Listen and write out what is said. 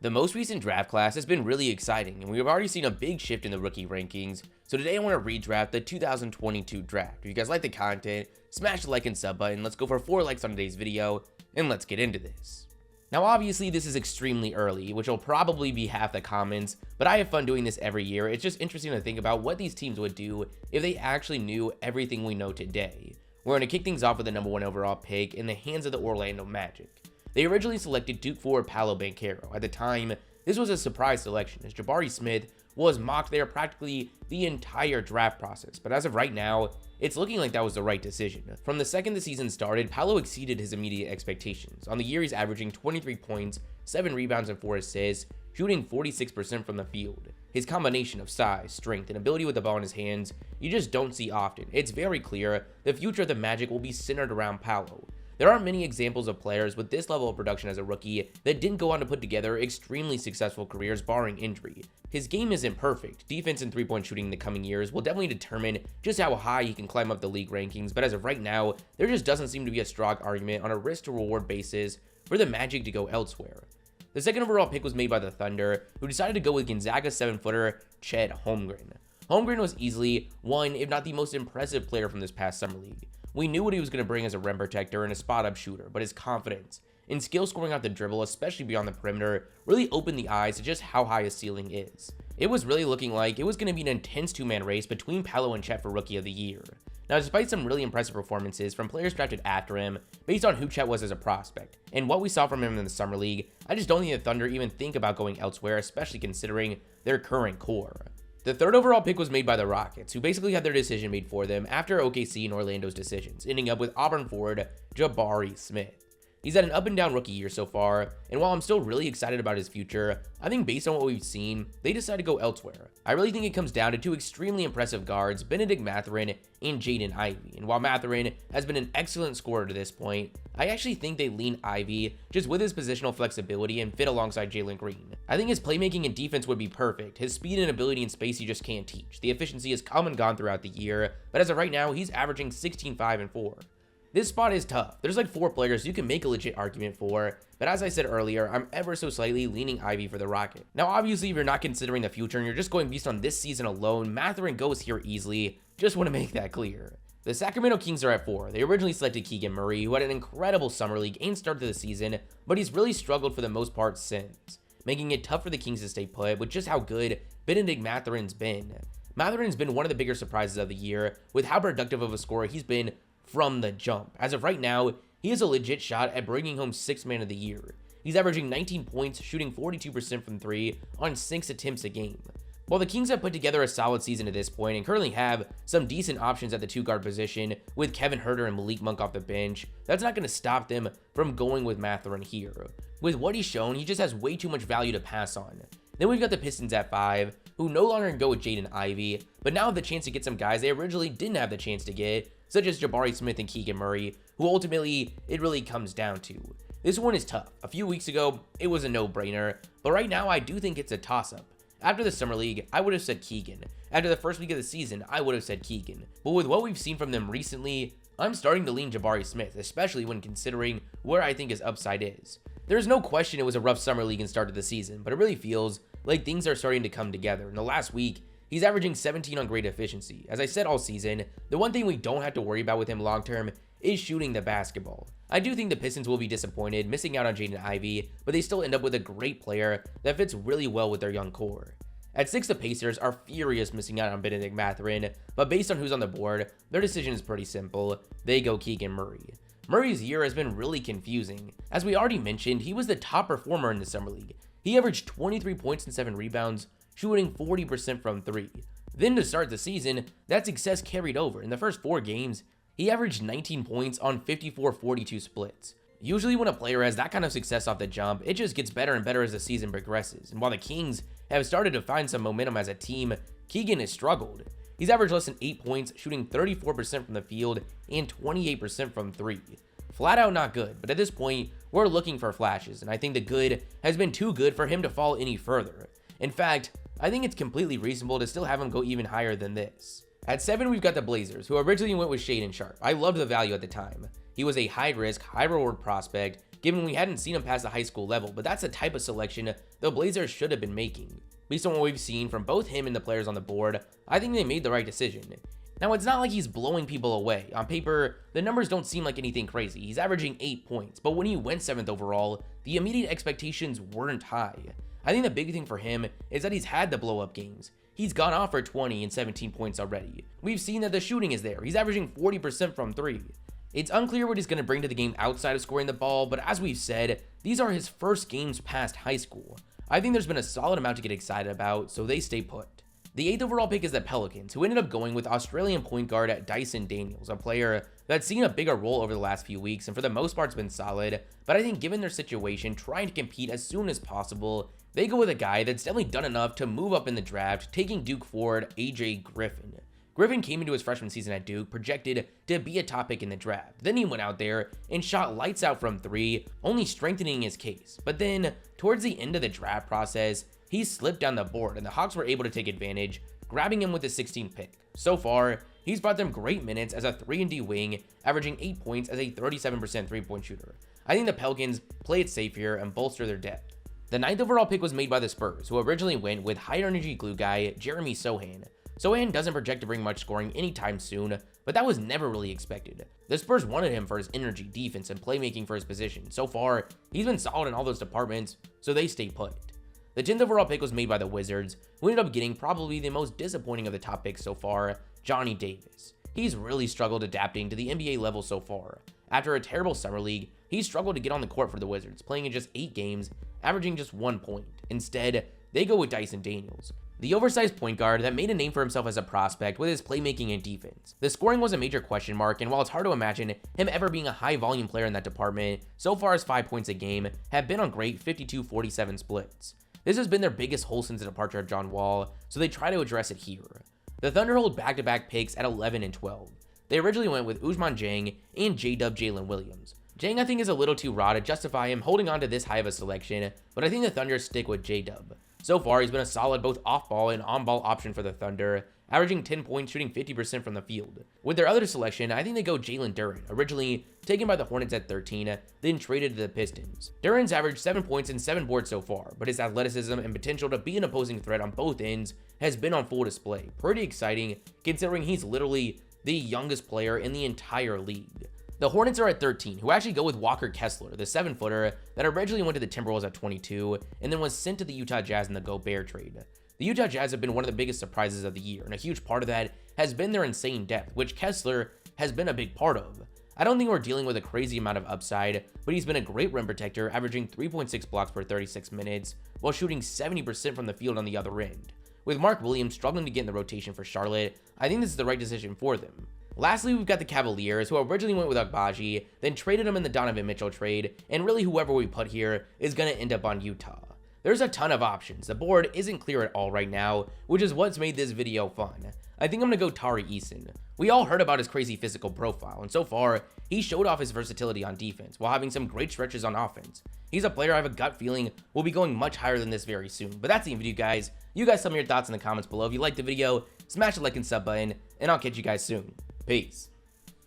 The most recent draft class has been really exciting, and we've already seen a big shift in the rookie rankings, so today I want to redraft the 2022 draft. If you guys like the content, smash the like and sub button, let's go for 4 likes on today's video, and let's get into this. Now obviously this is extremely early, which will probably be half the comments, but I have fun doing this every year. It's just interesting to think about what these teams would do if they actually knew everything we know today. We're going to kick things off with the number 1 overall pick in the hands of the Orlando Magic. They originally selected Duke forward Paolo Banchero. At the time, this was a surprise selection, as Jabari Smith was mocked there practically the entire draft process, but as of right now, it's looking like that was the right decision. From the second the season started, Paolo exceeded his immediate expectations. On the year, he's averaging 23 points, 7 rebounds, and 4 assists, shooting 46% from the field. His combination of size, strength, and ability with the ball in his hands, you just don't see often. It's very clear the future of the Magic will be centered around Paolo. There aren't many examples of players with this level of production as a rookie that didn't go on to put together extremely successful careers barring injury. His game isn't perfect. Defense and three-point shooting in the coming years will definitely determine just how high he can climb up the league rankings, but as of right now, there just doesn't seem to be a strong argument on a risk-to-reward basis for the Magic to go elsewhere. The second overall pick was made by the Thunder, who decided to go with Gonzaga 7-footer Chet Holmgren. Holmgren was easily one, if not the most impressive player from this past summer league. We knew what he was going to bring as a rim protector and a spot-up shooter, but his confidence and skill scoring out the dribble, especially beyond the perimeter, really opened the eyes to just how high his ceiling is. It was really looking like it was going to be an intense two-man race between Paolo and Chet for Rookie of the Year. Now, despite some really impressive performances from players drafted after him, based on who Chet was as a prospect, and what we saw from him in the Summer League, I just don't think the Thunder even think about going elsewhere, especially considering their current core. The third overall pick was made by the Rockets, who basically had their decision made for them after OKC and Orlando's decisions, ending up with Auburn forward Jabari Smith. He's had an up and down rookie year so far, and while I'm still really excited about his future, I think based on what we've seen, they decided to go elsewhere. I really think it comes down to 2 extremely impressive guards, Benedict Mathurin and Jaden Ivey, and while Mathurin has been an excellent scorer to this point, I actually think they lean Ivey just with his positional flexibility and fit alongside Jalen Green. I think his playmaking and defense would be perfect. His speed and ability in space you just can't teach. The efficiency has come and gone throughout the year, but as of right now, he's averaging 16, 5, and 4. This spot is tough. There's like 4 players you can make a legit argument for, but as I said earlier, I'm ever so slightly leaning Ivy for the Rocket. Now obviously if you're not considering the future and you're just going based on this season alone, Mathurin goes here easily, just want to make that clear. The Sacramento Kings are at 4. They originally selected Keegan Murray, who had an incredible summer league and start to the season, but he's really struggled for the most part since, making it tough for the Kings to stay put with just how good Benedict Mathurin's been. Mathurin's been one of the bigger surprises of the year with how productive of a scorer he's been from the jump. As of right now, he has a legit shot at bringing home 6th man of the year. He's averaging 19 points, shooting 42% from 3 on 6 attempts a game. While the Kings have put together a solid season to this point and currently have some decent options at the 2-guard position with Kevin Huerter and Malik Monk off the bench, that's not going to stop them from going with Mathurin here. With what he's shown, he just has way too much value to pass on. Then we've got the Pistons at 5, who no longer can go with Jaden Ivey, but now have the chance to get some guys they originally didn't have the chance to get, such as Jabari Smith and Keegan Murray, who ultimately it really comes down to. This one is tough. A few weeks ago, it was a no-brainer, but right now I do think it's a toss-up. After the Summer League, I would have said Keegan. After the first week of the season, I would have said Keegan. But with what we've seen from them recently, I'm starting to lean Jabari Smith, especially when considering where I think his upside is. There's no question it was a rough Summer League and start of the season, but it really feels like things are starting to come together. In the last week, he's averaging 17 on great efficiency. As I said all season, the one thing we don't have to worry about with him long-term is shooting the basketball. I do think the Pistons will be disappointed missing out on Jaden Ivey, but they still end up with a great player that fits really well with their young core. At 6, the Pacers are furious missing out on Benedict Mathurin, but based on who's on the board, their decision is pretty simple. They go Keegan Murray. Murray's year has been really confusing. As we already mentioned, he was the top performer in the Summer League. He averaged 23 points and 7 rebounds, shooting 40% from 3. Then to start the season, that success carried over. In the first 4 games, he averaged 19 points on 54-42 splits. Usually when a player has that kind of success off the jump, it just gets better and better as the season progresses. And while the Kings have started to find some momentum as a team, Keegan has struggled. He's averaged less than 8 points, shooting 34% from the field and 28% from 3. Flat out not good, but at this point, we're looking for flashes, and I think the good has been too good for him to fall any further. In fact, I think it's completely reasonable to still have him go even higher than this. At 7, we've got the Blazers, who originally went with Shaedon Sharpe. I loved the value at the time. He was a high-risk, high-reward prospect, given we hadn't seen him past the high school level, but that's the type of selection the Blazers should have been making. Based on what we've seen from both him and the players on the board, I think they made the right decision. Now, it's not like he's blowing people away. On paper, the numbers don't seem like anything crazy. He's averaging 8 points, but when he went 7th overall, the immediate expectations weren't high. I think the big thing for him is that he's had the blow-up games. He's gone off for 20 and 17 points already. We've seen that the shooting is there. He's averaging 40% from 3. It's unclear what he's going to bring to the game outside of scoring the ball, but as we've said, these are his first games past high school. I think there's been a solid amount to get excited about, so they stay put. The 8th overall pick is the Pelicans, who ended up going with Australian point guard Dyson Daniels, a player that's seen a bigger role over the last few weeks and for the most part has been solid, but I think given their situation, trying to compete as soon as possible, they go with a guy that's definitely done enough to move up in the draft, taking Duke forward AJ Griffin. Griffin came into his freshman season at Duke projected to be a top pick in the draft. Then he went out there and shot lights out from 3, only strengthening his case. But then, towards the end of the draft process, he slipped down the board and the Hawks were able to take advantage, grabbing him with the 16th pick. So far, he's brought them great minutes as a 3-and-D wing, averaging 8 points as a 37% three-point shooter. I think the Pelicans play it safe here and bolster their depth. The 9th overall pick was made by the Spurs, who originally went with high-energy glue guy Jeremy Sochan. Sochan doesn't project to bring much scoring anytime soon, but that was never really expected. The Spurs wanted him for his energy, defense, and playmaking for his position. So far, he's been solid in all those departments, so they stay put. The 10th overall pick was made by the Wizards, who ended up getting probably the most disappointing of the top picks so far, Johnny Davis. He's really struggled adapting to the NBA level so far. After a terrible summer league, he struggled to get on the court for the Wizards, playing in just 8 games, averaging just 1 point. Instead, they go with Dyson Daniels, the oversized point guard that made a name for himself as a prospect with his playmaking and defense. The scoring was a major question mark, and while it's hard to imagine him ever being a high volume player in that department, so far his 5 points a game have been on great 52-47 splits. This has been their biggest hole since the departure of John Wall, so they try to address it here. The Thunder hold back-to-back picks at 11 and 12. They originally went with Ousmane Dieng and J-Dub Jalen Williams. Dieng I think is a little too raw to justify him holding on to this high of a selection, but I think the Thunder stick with J-Dub. So far, he's been a solid both off-ball and on-ball option for the Thunder, averaging 10 points, shooting 50% from the field. With their other selection, I think they go Jalen Duren, originally taken by the Hornets at 13, then traded to the Pistons. Duren's averaged 7 points and 7 boards so far, but his athleticism and potential to be an opposing threat on both ends has been on full display. Pretty exciting, considering he's literally the youngest player in the entire league. The Hornets are at 13, who actually go with Walker Kessler, the 7-footer that originally went to the Timberwolves at 22, and then was sent to the Utah Jazz in the Gobert trade. The Utah Jazz have been one of the biggest surprises of the year, and a huge part of that has been their insane depth, which Kessler has been a big part of. I don't think we're dealing with a crazy amount of upside, but he's been a great rim protector, averaging 3.6 blocks per 36 minutes, while shooting 70% from the field on the other end. With Mark Williams struggling to get in the rotation for Charlotte, I think this is the right decision for them. Lastly, we've got the Cavaliers, who originally went with Agbaji, then traded him in the Donovan Mitchell trade, and really whoever we put here is going to end up on Utah. There's a ton of options. The board isn't clear at all right now, which is what's made this video fun. I think I'm going to go Tari Eason. We all heard about his crazy physical profile, and so far, he showed off his versatility on defense while having some great stretches on offense. He's a player I have a gut feeling will be going much higher than this very soon. But that's the video, guys. You guys tell me your thoughts in the comments below. If you liked the video, smash the like and sub button, and I'll catch you guys soon. Peace.